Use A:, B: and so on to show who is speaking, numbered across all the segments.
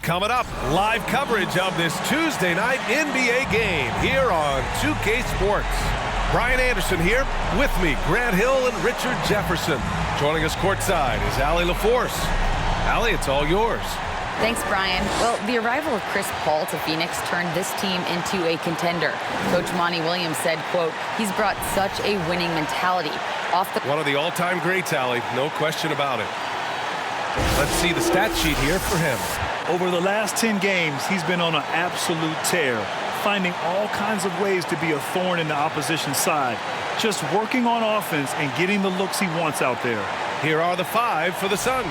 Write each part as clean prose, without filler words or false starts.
A: Coming up, live coverage of this Tuesday night NBA game here on 2K Sports. Brian Anderson here, with me, Grant Hill and Richard Jefferson. Joining us courtside is Allie LaForce. Allie, it's all yours.
B: Thanks, Brian. Well, the arrival of Chris Paul to Phoenix turned this team into a contender. Coach Monty Williams said, quote, he's brought such a winning mentality.
A: One of the all-time greats, Allie, no question about it. Let's see the stat sheet here for him.
C: Over the last 10 games, he's been on an absolute tear, finding all kinds of ways to be a thorn in the opposition's side, just working on offense and getting the looks he wants out there.
A: Here are the five for the Suns.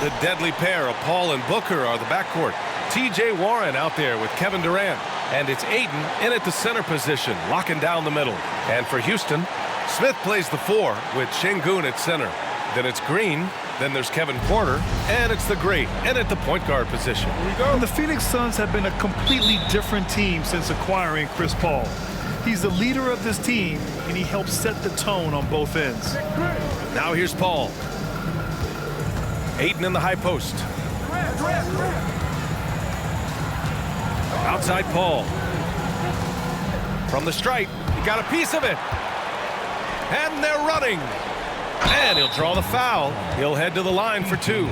A: The deadly pair of Paul and Booker are the backcourt. T.J. Warren out there with Kevin Durant. And it's Ayton in at the center position, locking down the middle. And for Houston, Smith plays the 4 with Şengün at center. Then it's Green. Then there's Kevin Porter, and it's the great, and at the point guard position.
C: And the Phoenix Suns have been a completely different team since acquiring Chris Paul. He's the leader of this team, and he helps set the tone on both ends.
A: Now here's Paul. Ayton in the high post. Outside Paul. From the stripe, he got a piece of it. And they're running. And he'll draw the foul. He'll head to the line for 2.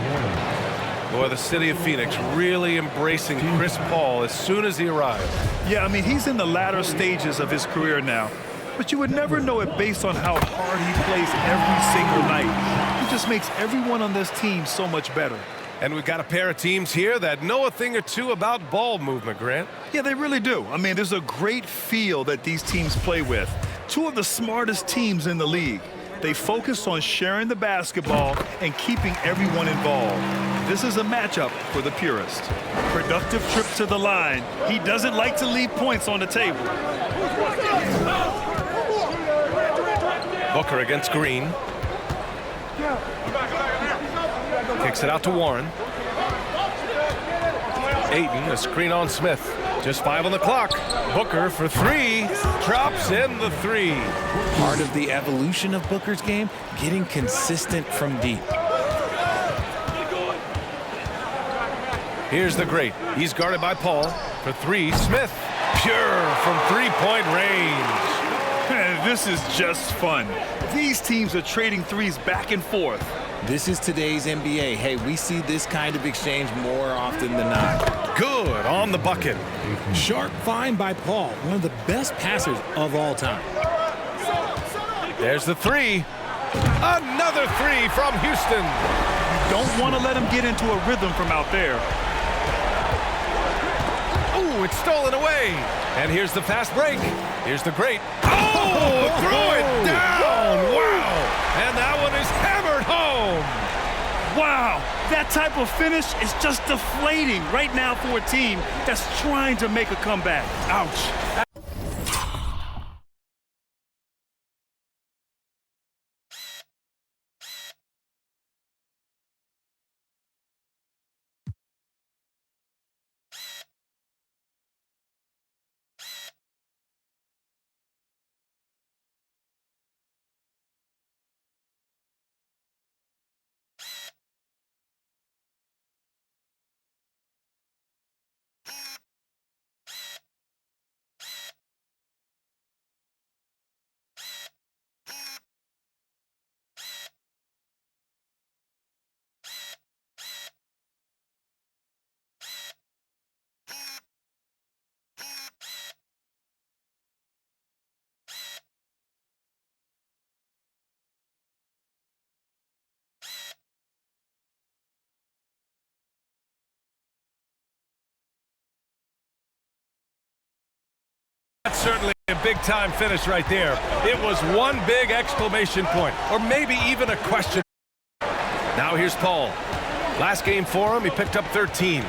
A: Boy, the city of Phoenix really embracing Chris Paul as soon as he arrived.
C: Yeah, I mean, he's in the latter stages of his career now. But you would never know it based on how hard he plays every single night. He just makes everyone on this team so much better.
A: And we've got a pair of teams here that know a thing or two about ball movement, Grant.
C: Yeah, they really do. I mean, there's a great feel that these teams play with. Two of the smartest teams in the league. They focus on sharing the basketball and keeping everyone involved. This is a matchup for the purist. Productive trip to the line. He doesn't like to leave points on the table.
A: Booker against Green. Kicks it out to Warren. Ayton, a screen on Smith. Just 5 on the clock. Booker for 3. Drops in the 3.
D: Part of the evolution of Booker's game, getting consistent from deep.
A: Here's the great. He's guarded by Paul. For 3, Smith. Pure from 3-point range.
C: Man, this is just fun. These teams are trading threes back and forth.
D: This is today's NBA. Hey, we see this kind of exchange more often than not.
A: Good on the bucket.
D: Sharp find by Paul, one of the best passers of all time.
A: There's the 3. Another 3 from Houston.
C: Don't want to let him get into a rhythm from out there.
A: Ooh, it's stolen away. And here's the fast break. Here's the great. Oh, threw it down. Wow. And that one is hammered home.
C: Wow, that type of finish is just deflating right now for a team that's trying to make a comeback. Ouch.
A: That's certainly a big-time finish right there. It was one big exclamation point, or maybe even a question. Now here's Paul. Last game for him, he picked up 13.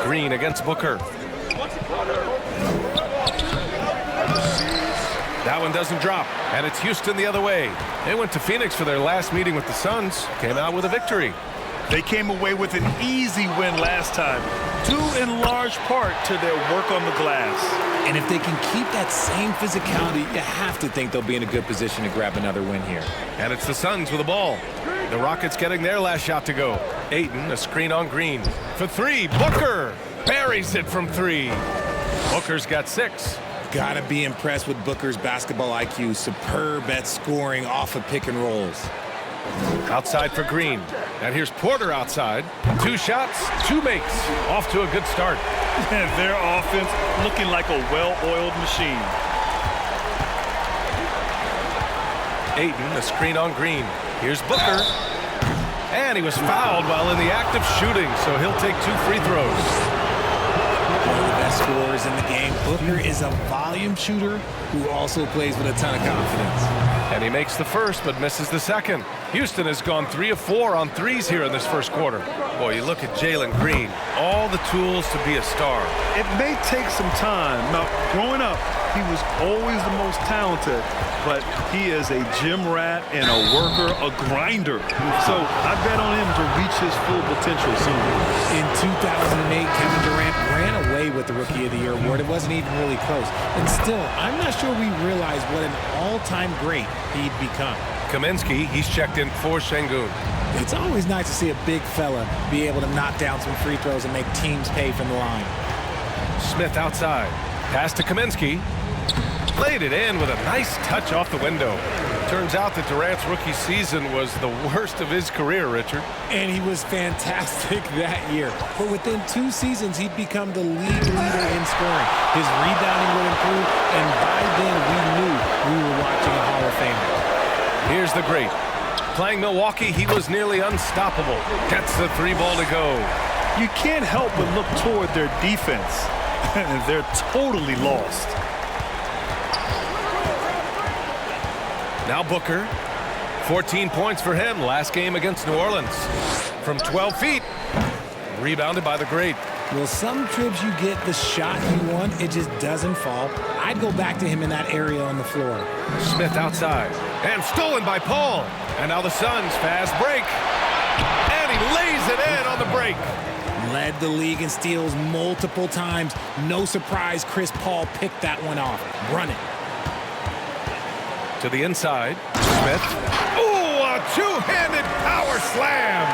A: Green against Booker. That one doesn't drop, and it's Houston the other way. They went to Phoenix for their last meeting with the Suns, came out with a victory.
C: They came away with an easy win last time. due in large part to their work on the glass.
D: And if they can keep that same physicality, you have to think they'll be in a good position to grab another win here.
A: And it's the Suns with the ball. The Rockets getting their last shot to go. Ayton, a screen on Green. For three, Booker buries it from three. Booker's got 6.
D: Gotta be impressed with Booker's basketball IQ. Superb at scoring off of pick and rolls.
A: Outside for Green. And here's Porter outside. 2 shots, 2 makes. Off to a good start.
C: And their offense looking like a well-oiled machine.
A: Ayton, a screen on Green. Here's Booker. And he was fouled while in the act of shooting, so he'll take 2 free throws.
D: One of the best scorers in the game. Booker is a volume shooter who also plays with a ton of confidence.
A: And he makes the first, but misses the second. Houston has gone 3 of 4 on threes here in this first quarter. Boy, you look at Jalen Green, all the tools to be a star.
C: It may take some time. Now, growing up, he was always the most talented, but he is a gym rat and a worker, a grinder. So I bet on him to reach his full potential soon.
D: In 2008, Kevin Durant ran away with the Rookie of the Year award. It wasn't even really close. And still, I'm not sure we realize what an all-time great he'd become.
A: Kaminsky, he's checked in for Şengün.
D: It's always nice to see a big fella be able to knock down some free throws and make teams pay from the line.
A: Smith outside. Pass to Kaminsky. Played it in with a nice touch off the window. Turns out that Durant's rookie season was the worst of his career, Richard.
D: And he was fantastic that year. But within 2 seasons, he'd become the league leader in scoring. His rebounding would improve, and by then we knew we were watching a Hall of Famer.
A: Here's the great. Playing Milwaukee, he was nearly unstoppable. Gets the 3 ball to go.
C: You can't help but look toward their defense. They're totally lost.
A: Now Booker. 14 points for him last game against New Orleans. From 12 feet. Rebounded by the great.
D: Well, some trips you get the shot you want, it just doesn't fall. I'd go back to him in that area on the floor.
A: Smith outside. And stolen by Paul. And now the Suns fast break. And he lays it in on the break.
D: Led the league in steals multiple times. No surprise Chris Paul picked that one off. Run it.
A: To the inside. Smith. Ooh, a 2-handed power slam.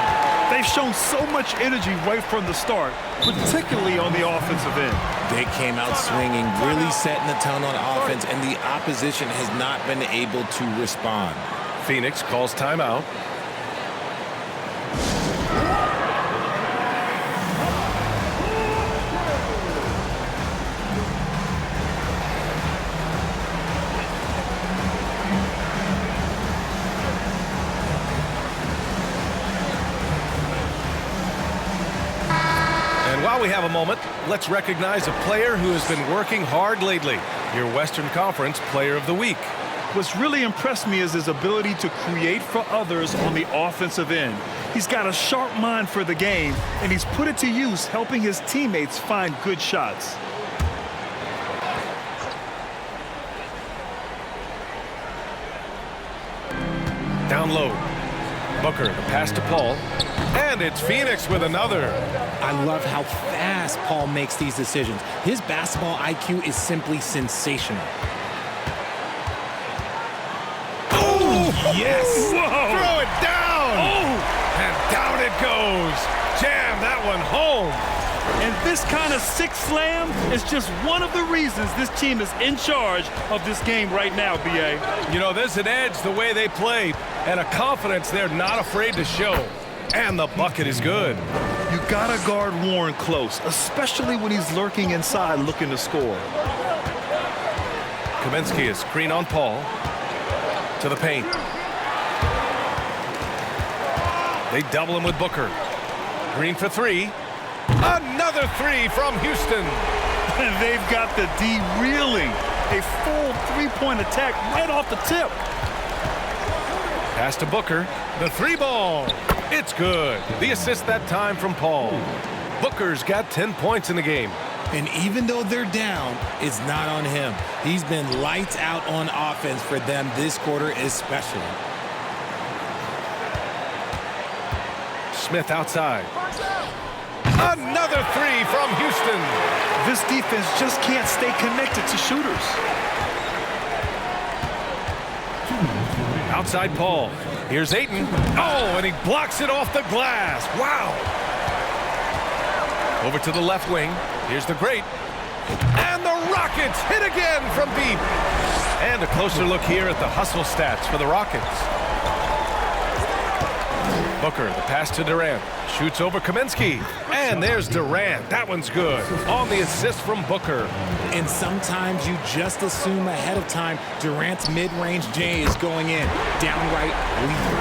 C: They've shown so much energy right from the start, particularly on the offensive end.
D: They came out swinging, really setting the tone on offense, and the opposition has not been able to respond.
A: Phoenix calls timeout. While we have a moment, let's recognize a player who has been working hard lately. Your Western Conference Player of the Week.
C: What's really impressed me is his ability to create for others on the offensive end. He's got a sharp mind for the game, and he's put it to use helping his teammates find good shots.
A: Down low. Booker, the pass to Paul. And it's Phoenix with another.
D: I love how fast Paul makes these decisions. His basketball IQ is simply sensational.
A: Oh, yes!
C: Whoa.
A: Throw it down!
C: Oh!
A: And down it goes. Jam that one home.
C: And this kind of six slam is just one of the reasons this team is in charge of this game right now, B.A.
A: You know, there's an edge the way they play and a confidence they're not afraid to show. And the bucket is good.
C: You gotta guard Warren close, especially when he's lurking inside looking to score.
A: Kaminsky is screen on Paul. To the paint. They double him with Booker. Green for 3. Another 3 from Houston.
C: And they've got the D reeling. A full three-point attack right off the tip.
A: Pass to Booker. The 3 ball. It's good. The assist that time from Paul. Booker's got 10 points in the game.
D: And even though they're down, it's not on him. He's been lights out on offense for them this quarter especially.
A: Smith outside. Another three from Houston.
C: This defense just can't stay connected to shooters.
A: Outside Paul. Here's Ayton. Oh, and he blocks it off the glass. Wow. Over to the left wing. Here's the great. And the Rockets hit again from deep. And a closer look here at the hustle stats for the Rockets. Booker, the pass to Durant. Shoots over Kaminsky. And there's Durant. That one's good. On the assist from Booker.
D: And sometimes you just assume ahead of time Durant's mid-range J is going in. Downright lethal.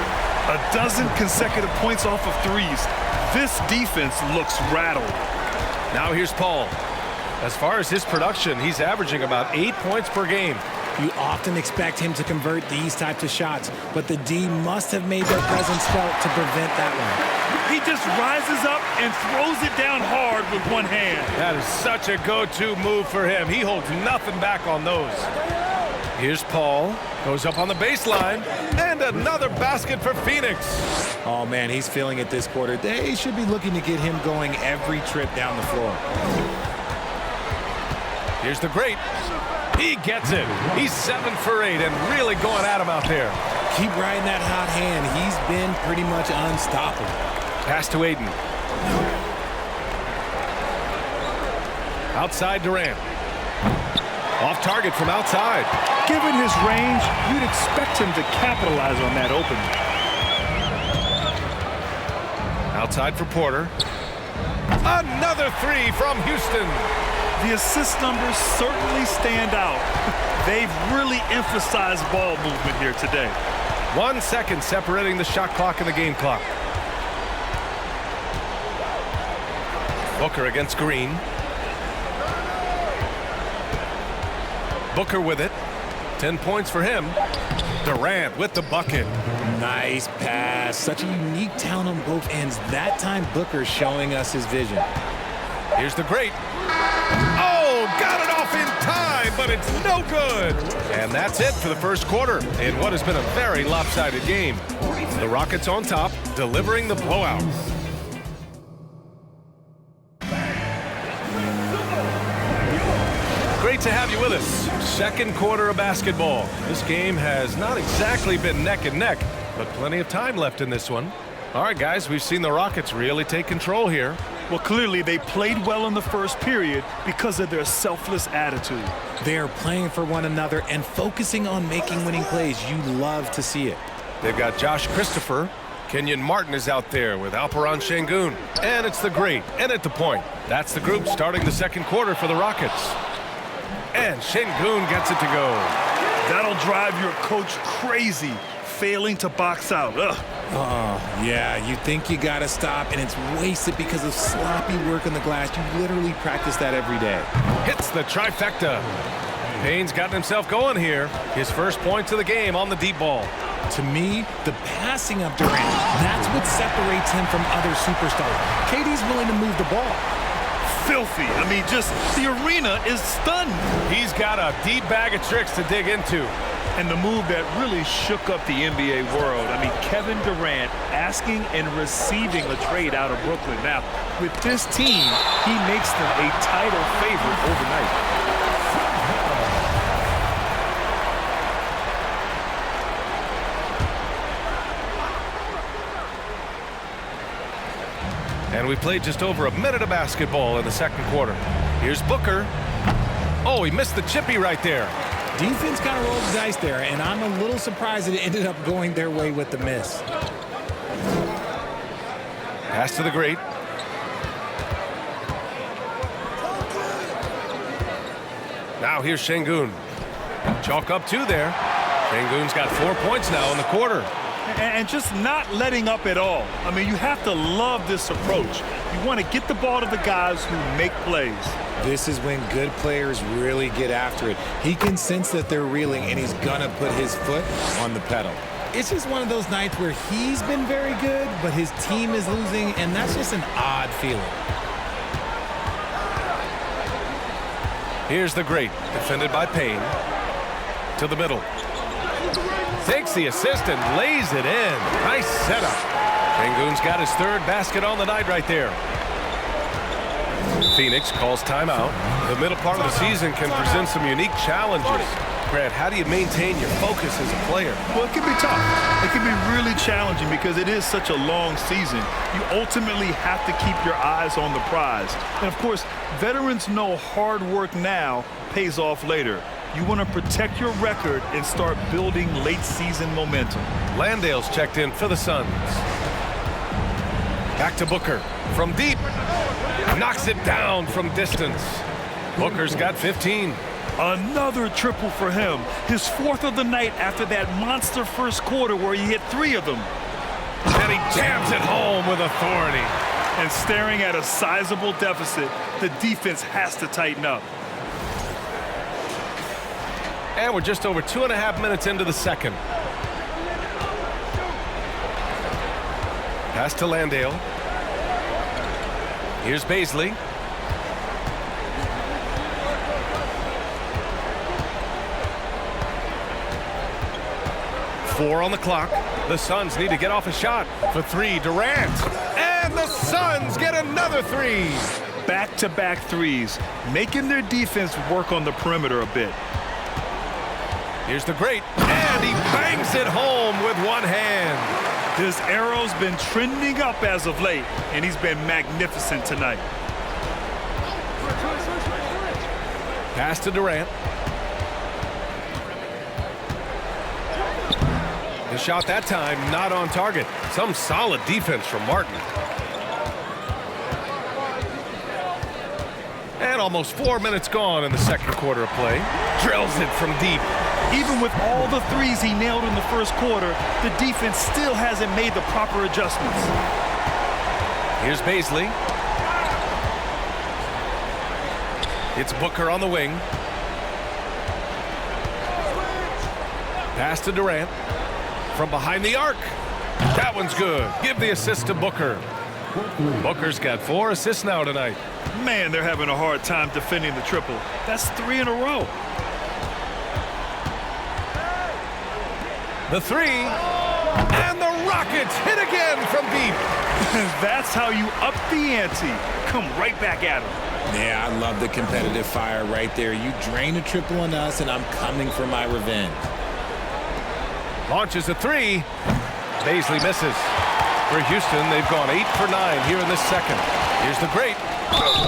C: A dozen consecutive points off of threes. This defense looks rattled.
A: Now here's Paul. As far as his production, he's averaging about 8 points per game.
D: You often expect him to convert these types of shots, but the D must have made their presence felt to prevent that one.
C: He just rises up and throws it down hard with one hand.
A: That is such a go-to move for him. He holds nothing back on those. Here's Paul. Goes up on the baseline. And another basket for Phoenix.
D: Oh, man, he's feeling it this quarter. They should be looking to get him going every trip down the floor.
A: Here's the great. He gets it. He's 7 for 8 and really going at him out there.
D: Keep riding that hot hand. He's been pretty much unstoppable.
A: Pass to Ayton. Outside Durant. Off target from outside.
C: Given his range, you'd expect him to capitalize on that opening.
A: Outside for Porter. Another three from Houston.
C: The assist numbers certainly stand out. They've really emphasized ball movement here today.
A: 1 second separating the shot clock and the game clock. Booker against Green. Booker with it. 10 points for him. Durant with the bucket.
D: Nice pass. Such a unique talent on both ends. That time Booker showing us his vision.
A: Here's the great. Oh, got it off in time, but it's no good. And that's it for the first quarter in what has been a very lopsided game. The Rockets on top, delivering the blowout. Great to have you with us. Second quarter of basketball. This game has not exactly been neck and neck, but plenty of time left in this one. All right, guys, we've seen the Rockets really take control here.
C: Well, clearly they played well in the first period because of their selfless attitude.
D: They are playing for one another and focusing on making winning plays. You love to see it.
A: They've got Josh Christopher. Kenyon Martin is out there with Alperen Şengün. And it's the great, and at the point. That's the group starting the second quarter for the Rockets. And Şengün gets it to go.
C: That'll drive your coach crazy, failing to box out. Ugh.
D: Oh, yeah, you think you got to stop, and it's wasted because of sloppy work on the glass. You literally practice that every day.
A: Hits the trifecta. Payne's gotten himself going here. His first points of the game on the deep ball.
D: To me, the passing of Durant, that's what separates him from other superstars. KD's willing to move the ball.
C: Filthy. I mean, just the arena is stunned.
A: He's got a deep bag of tricks to dig into.
C: And the move that really shook up the NBA world. I mean, Kevin Durant asking and receiving a trade out of Brooklyn. Now, with this team, he makes them a title favorite overnight.
A: And we played just over a minute of basketball in the second quarter. Here's Booker. Oh, he missed the chippy right there.
D: Defense kind of rolled the dice there, and I'm a little surprised that it ended up going their way with the miss.
A: Pass to the great. Now here's Şengün. Chalk up 2 there. Şengün's got 4 points now in the quarter.
C: And just not letting up at all. I mean, you have to love this approach. You want to get the ball to the guys who make plays.
D: This is when good players really get after it. He can sense that they're reeling, and he's going to put his foot on the pedal. It's just one of those nights where he's been very good, but his team is losing, and that's just an odd feeling.
A: Here's the great, defended by Payne. To the middle. Takes the assist and lays it in. Nice setup. Şengün's got his 3rd basket on the night right there. Phoenix calls timeout. The middle part of the season can present some unique challenges. Grant, how do you maintain your focus as a player?
C: Well, it can be tough. It can be really challenging because it is such a long season. You ultimately have to keep your eyes on the prize. And, of course, veterans know hard work now pays off later. You want to protect your record and start building late-season momentum.
A: Landale's checked in for the Suns. Back to Booker. From deep. Knocks it down from distance. Booker's got 15.
C: Another triple for him. His fourth of the night after that monster first quarter where he hit 3 of them.
A: And he jams it home with authority.
C: And staring at a sizable deficit, the defense has to tighten up.
A: And we're just over 2.5 minutes into the second. Pass to Landale. Here's Baisley. Four on the clock. The Suns need to get off a shot. For 3, Durant. And the Suns get another 3.
C: Back-to-back threes, making their defense work on the perimeter a bit.
A: Here's the great. And he bangs it home with one hand.
C: His arrow's been trending up as of late, and he's been magnificent tonight.
A: Pass to Durant. The shot that time not on target. Some solid defense from Martin. And almost 4 minutes gone in the second quarter of play. Drills it from deep.
C: Even with all the threes he nailed in the first quarter, the defense still hasn't made the proper adjustments.
A: Here's Baisley. It's Booker on the wing. Pass to Durant. From behind the arc. That one's good. Give the assist to Booker. Booker's got 4 assists now tonight.
C: Man, they're having a hard time defending the triple. That's 3 in a row.
A: The 3. And the Rockets hit again from deep.
C: That's how you up the ante. Come right back at him.
D: Yeah, I love the competitive fire right there. You drain a triple on us, and I'm coming for my revenge.
A: Launches a 3. Baisley misses. For Houston, they've gone 8 for 9 here in this second. Here's the great.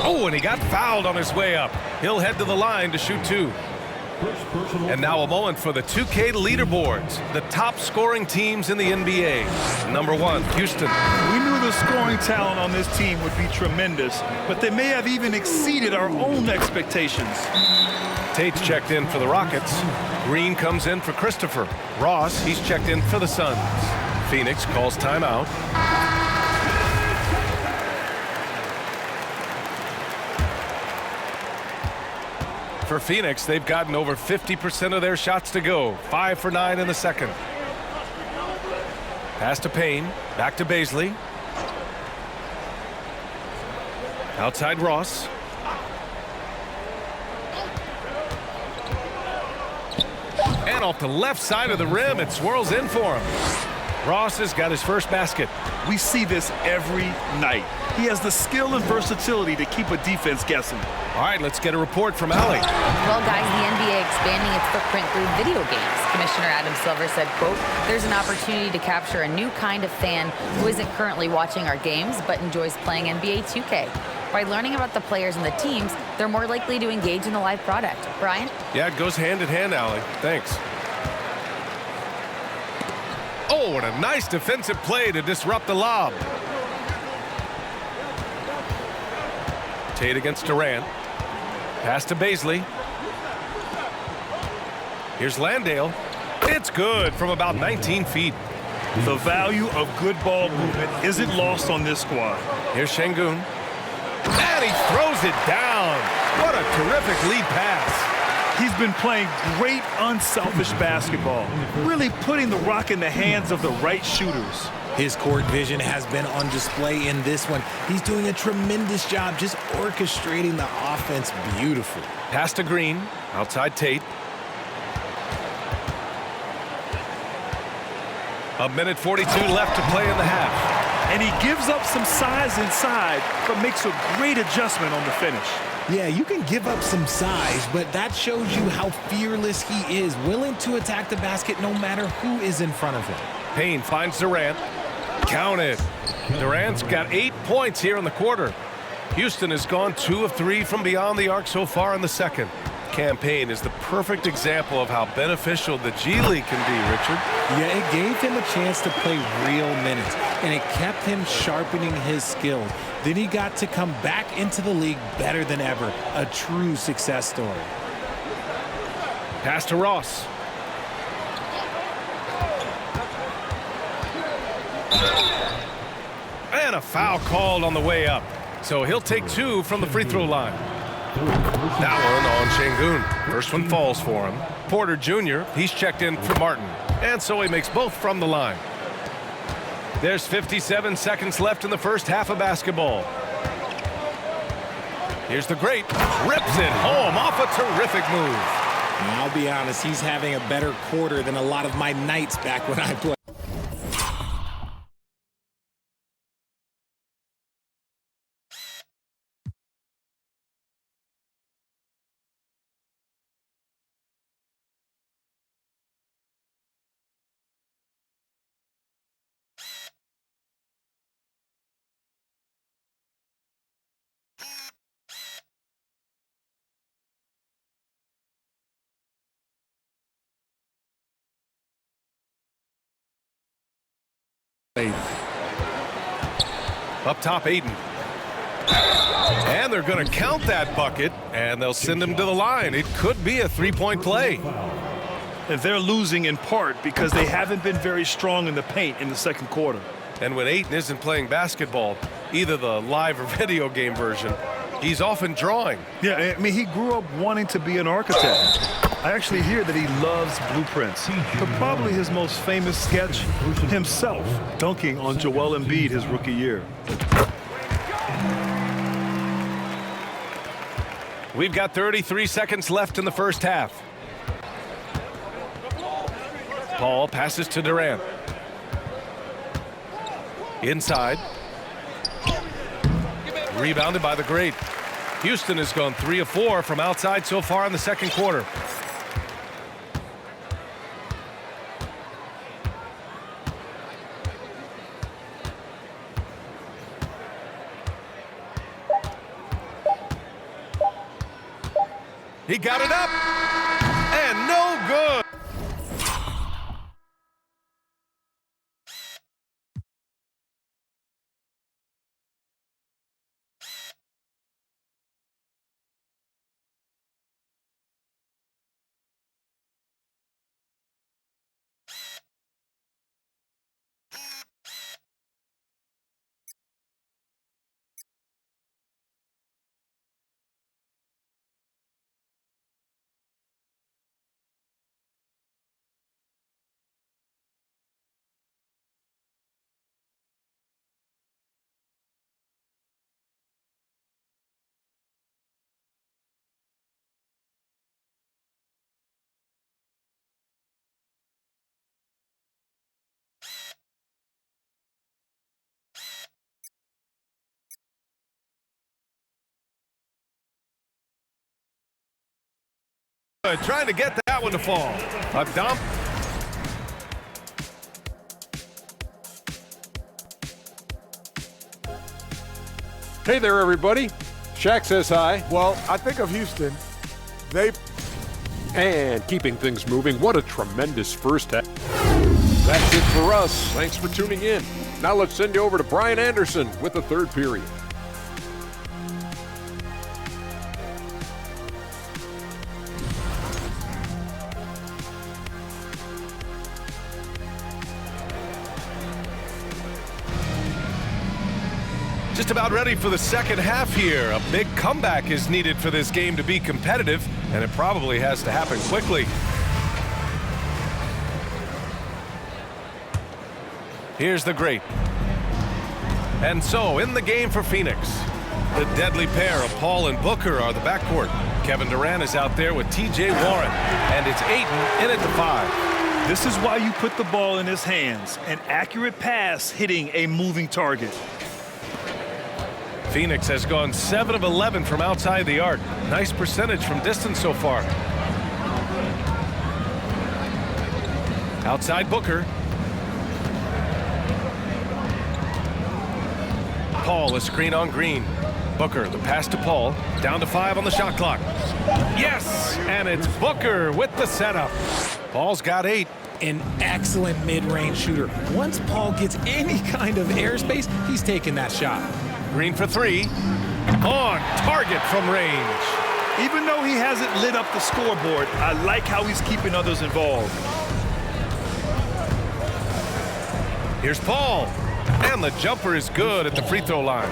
A: Oh, and he got fouled on his way up. He'll head to the line to shoot 2. And now a moment for the 2K leaderboards. The top scoring teams in the NBA. Number 1, Houston.
C: We knew the scoring talent on this team would be tremendous, but they may have even exceeded our own expectations.
A: Tate's checked in for the Rockets. Green comes in for Christopher. Ross, he's checked in for the Suns. Phoenix calls timeout. For Phoenix, they've gotten over 50% of their shots to go. 5 for 9 in the second. Pass to Payne. Back to Baisley. Outside Ross. And off the left side of the rim, it swirls in for him. Ross has got his first basket.
C: We see this every night. He has the skill and versatility to keep a defense guessing.
A: All right, let's get a report from Allie.
B: Well, guys, the NBA expanding its footprint through video games. Commissioner Adam Silver said, quote, "There's an opportunity to capture a new kind of fan who isn't currently watching our games but enjoys playing NBA 2K. By learning about the players and the teams, they're more likely to engage in the live product." Brian?
A: Yeah, it goes hand in hand, Allie. Thanks. Oh, and a nice defensive play to disrupt the lob. Tate against Durant. Pass to Baisley. Here's Landale. It's good from about 19 feet.
C: The value of good ball movement isn't lost on this squad.
A: Here's Şengün. And he throws it down. What a terrific lead pass.
C: He's been playing great, unselfish basketball, really putting the rock in the hands of the right shooters.
D: His court vision has been on display in this one. He's doing a tremendous job just orchestrating the offense beautifully.
A: Pass to Green. Outside Tate. A minute 42 left to play in the half.
C: And he gives up some size inside, but makes a great adjustment on the finish.
D: Yeah, you can give up some size, but that shows you how fearless he is, willing to attack the basket no matter who is in front of him.
A: Payne finds Durant. Count it. Durant's got 8 points here in the quarter. Houston has gone 2 of 3 from beyond the arc so far in the second. Campaign is the perfect example of how beneficial the G League can be, Richard.
D: Yeah, it gave him a chance to play real minutes, and it kept him sharpening his skills. Then he got to come back into the league better than ever. A true success story.
A: Pass to Ross. And a foul called on the way up. So he'll take 2 from the free throw line. That one on Şengün. First one falls for him. Porter Jr., he's checked in for Martin. And so he makes both from the line. There's 57 seconds left in the first half of basketball. Here's the great. Rips it home off a terrific move.
D: And I'll be honest, he's having a better quarter than a lot of my nights back when I played.
A: Up top, Aiden. And they're going to count that bucket, and they'll send him to the line. It could be a three-point play.
C: And they're losing in part because they haven't been very strong in the paint in the second quarter.
A: And when Ayton isn't playing basketball, either the live or video game version, he's often drawing.
C: Yeah, I mean, he grew up wanting to be an architect. I actually hear that he loves blueprints. But probably his most famous sketch, himself dunking on Joel Embiid his rookie year.
A: We've got 33 seconds left in the first half. Paul passes to Durant. Inside. Rebounded by the great. Houston has gone 3 of 4 from outside so far in the second quarter. He got it up, and no good. Trying to get that one to fall. A dump.
E: Hey there, everybody. Shaq says hi.
F: Well, I think of Houston.
E: And keeping things moving, what a tremendous first half. That's it for us. Thanks for tuning in. Now let's send you over to Brian Anderson with the third period.
A: Just about ready for the second half here. A big comeback is needed for this game to be competitive, and it probably has to happen quickly. Here's the great. And so, in the game for Phoenix, the deadly pair of Paul and Booker are the backcourt. Kevin Durant is out there with T.J. Warren, and it's Ayton in at the 5.
C: This is why you put the ball in his hands. An accurate pass hitting a moving target.
A: Phoenix has gone 7 of 11 from outside the arc. Nice percentage from distance so far. Outside Booker. Paul, a screen on Green. Booker, the pass to Paul. Down to 5 on the shot clock. Yes! And it's Booker with the setup. Paul's got 8.
D: An excellent mid-range shooter. Once Paul gets any kind of airspace, he's taking that shot.
A: Green for 3. On target from range.
C: Even though he hasn't lit up the scoreboard, I like how he's keeping others involved.
A: Here's Paul. And the jumper is good at the free throw line.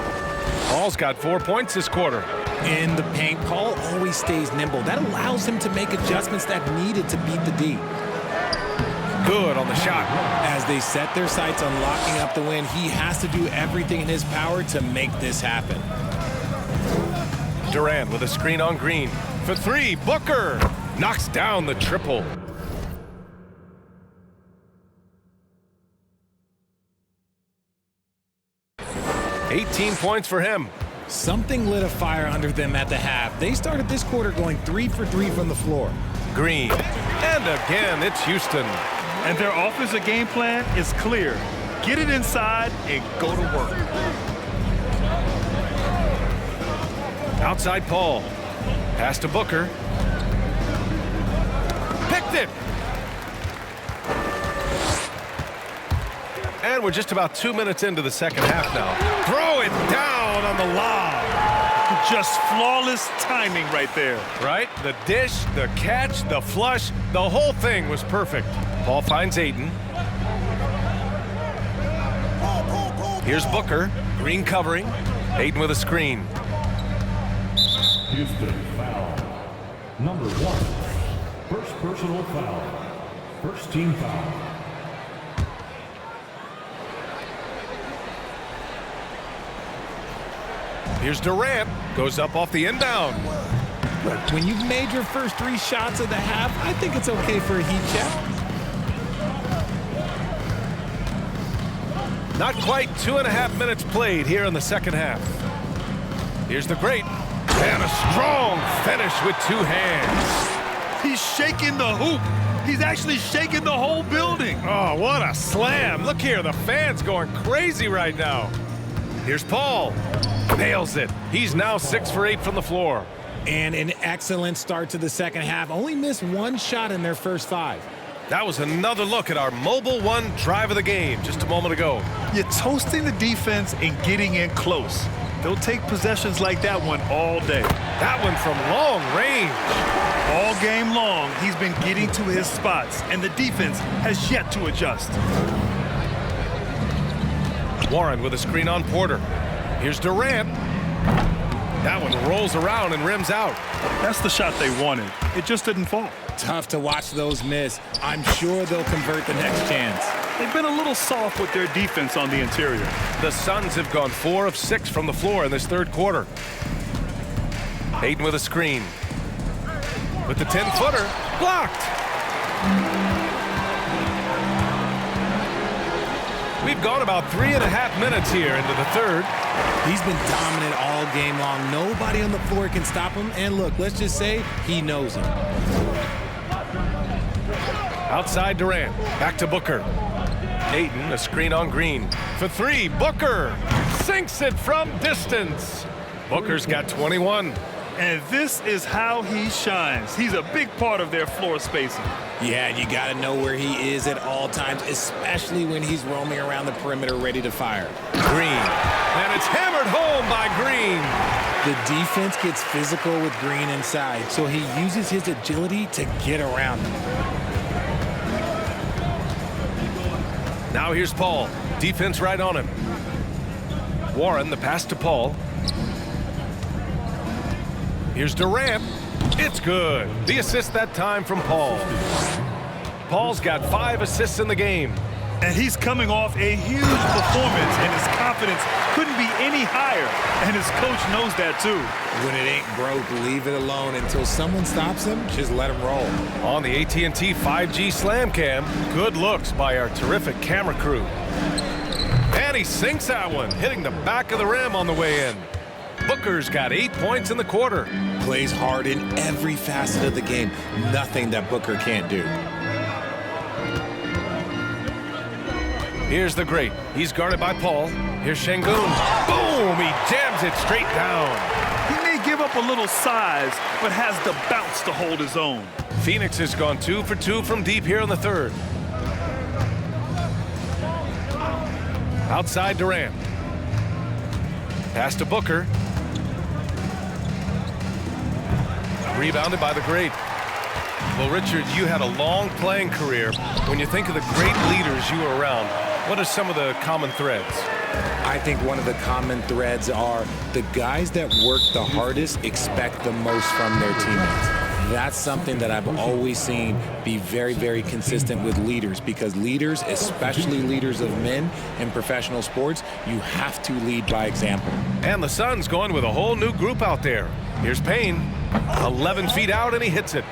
A: Paul's got 4 points this quarter.
D: In the paint, Paul always stays nimble. That allows him to make adjustments that needed to beat the D.
A: Good on the shot.
D: As they set their sights on locking up the win, he has to do everything in his power to make this happen.
A: Durant with a screen on Green. For 3, Booker knocks down the triple. $18 points for him.
D: Something lit a fire under them at the half. They started this quarter going 3 for 3 from the floor.
A: Green. And again, it's Houston.
C: And their offensive game plan is clear. Get it inside and go to work.
A: Outside Paul. Pass to Booker. Picked it. And we're just about 2 minutes into the second half now. Throw it down on the lob.
C: Just flawless timing right there.
A: Right? The dish, the catch, the flush, the whole thing was perfect. Paul finds Ayton. Here's Booker. Green covering. Ayton with a screen.
F: Houston foul. Number 1. First personal foul. First team foul.
A: Here's Durant. Goes up off the inbound.
D: Look, when you've made your first 3 shots of the half, I think it's okay for a heat check.
A: Not quite 2.5 minutes played here in the second half. Here's the great. And a strong finish with 2 hands.
C: He's shaking the hoop. He's actually shaking the whole building.
A: Oh, what a slam. Look here, the fans going crazy right now. Here's Paul. Nails it. He's now 6 for 8 from the floor.
D: And an excellent start to the second half. Only missed 1 shot in their first 5.
A: That was another look at our Mobile One drive of the game just a moment ago.
C: You're toasting the defense and getting in close. They'll take possessions like that one all day.
A: That one from long range.
C: All game long, he's been getting to his spots, and the defense has yet to adjust.
A: Warren with a screen on Porter. Here's Durant. That one rolls around and rims out.
C: That's the shot they wanted. It just didn't fall.
D: Tough to watch those miss. I'm sure they'll convert the next chance.
C: They've been a little soft with their defense on the interior.
A: The Suns have gone 4 of 6 from the floor in this third quarter. Ayton with a screen. With the 10-footer, blocked. We've gone about 3.5 minutes here into the third.
D: He's been dominant all game long. Nobody on the floor can stop him. And look, let's just say he knows him.
A: Outside Durant, back to Booker. Ayton, a screen on Green. For 3, Booker sinks it from distance. Booker's got 21.
C: And this is how he shines. He's a big part of their floor spacing.
D: Yeah, you got to know where he is at all times, especially when he's roaming around the perimeter ready to fire.
A: Green. And it's hammered home by Green.
D: The defense gets physical with Green inside, so he uses his agility to get around him.
A: Now here's Paul. Defense right on him. Warren, the pass to Paul. Here's Durant. It's good. The assist that time from Paul. Paul's got 5 assists in the game.
C: And he's coming off a huge performance, and his confidence couldn't be any higher, and his coach knows that too.
D: When it ain't broke, leave it alone until someone stops him. Just let him roll.
A: On the AT&T 5G Slam Cam, good looks by our terrific camera crew. And he sinks that one, hitting the back of the rim on the way in. Booker's got 8 points in the quarter.
D: Plays hard in every facet of the game. Nothing that Booker can't do.
A: Here's the great. He's guarded by Paul. Here's Şengün. Boom! He jams it straight down.
C: He may give up a little size, but has the bounce to hold his own.
A: Phoenix has gone 2 for 2 from deep here in the third. Outside Durant. Pass to Booker. Rebounded by the great. Well, Richard, you had a long playing career. When you think of the great leaders you were around, what are some of the common threads?
D: I think one of the common threads are the guys that work the hardest expect the most from their teammates. That's something that I've always seen be very, very consistent with leaders, because leaders, especially leaders of men in professional sports, you have to lead by example.
A: And the Suns going with a whole new group out there. Here's Payne, 11 feet out, and he hits it.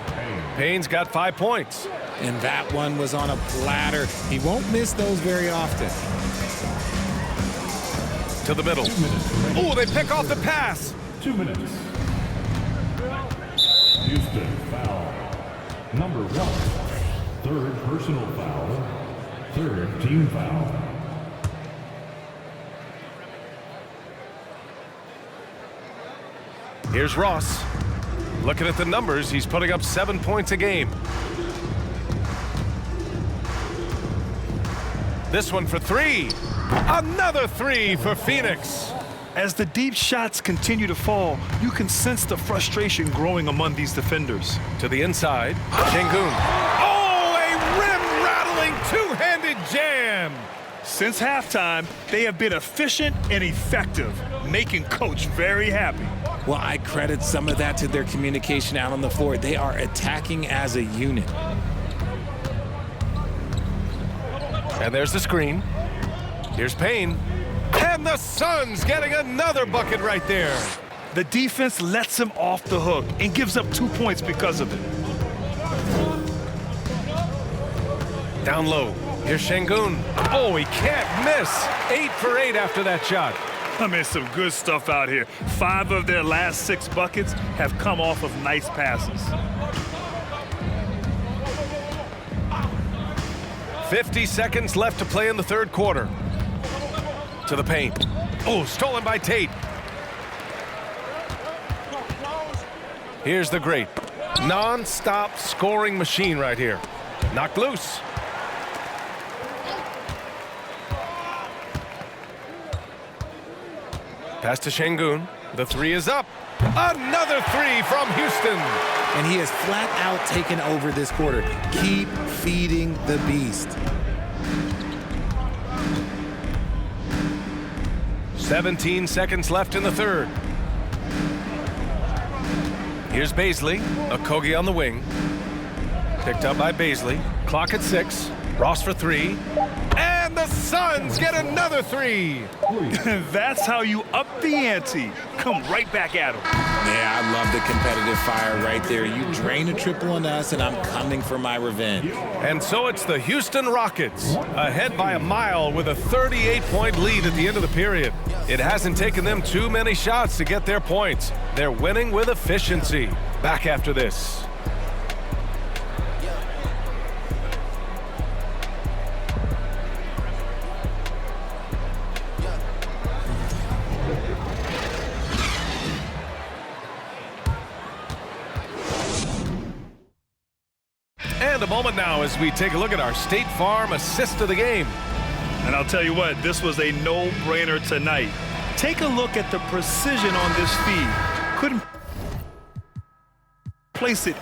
A: Payne's got 5 points.
D: And that one was on a platter. He won't miss those very often.
A: To the middle. Oh, they pick off the pass.
F: 2 minutes. Houston foul. Number 1. Third personal foul. Third team foul.
A: Here's Ross. Looking at the numbers, he's putting up 7 points a game. This one for 3. Another 3 for Phoenix.
C: As the deep shots continue to fall, you can sense the frustration growing among these defenders.
A: To the inside, Şengün. Oh, a rim-rattling two-handed jam.
C: Since halftime, they have been efficient and effective, making Coach very happy.
D: Well, I credit some of that to their communication out on the floor. They are attacking as a unit.
A: And there's the screen. Here's Payne. And the Suns getting another bucket right there.
C: The defense lets him off the hook and gives up 2 points because of it.
A: Down low. Here's Şengün. Oh, he can't miss. 8 for 8 after that shot.
C: I mean, some good stuff out here. 5 of their last 6 buckets have come off of nice passes.
A: 50 seconds left to play in the third quarter. To the paint. Oh, stolen by Tate. Here's the great. Non-stop scoring machine right here. Knocked loose. Pass to Şengün. The 3 is up. Another 3 from Houston.
D: And he has flat out taken over this quarter. Keep feeding the beast.
A: 17 seconds left in the third. Here's Bazley. Okogie on the wing. Picked up by Bazley. Clock at 6. Ross for 3. And the Suns get another 3.
C: That's how you up the ante. Come right back at him.
D: Yeah, I love the competitive fire right there. You drain a triple on us, and I'm coming for my revenge.
A: And so it's the Houston Rockets, ahead by a mile with a 38-point lead at the end of the period. It hasn't taken them too many shots to get their points. They're winning with efficiency. Back after this. And a moment now as we take a look at our State Farm assist of the game.
C: And I'll tell you what, this was a no-brainer tonight. Take a look at the precision on this feed. Couldn't place it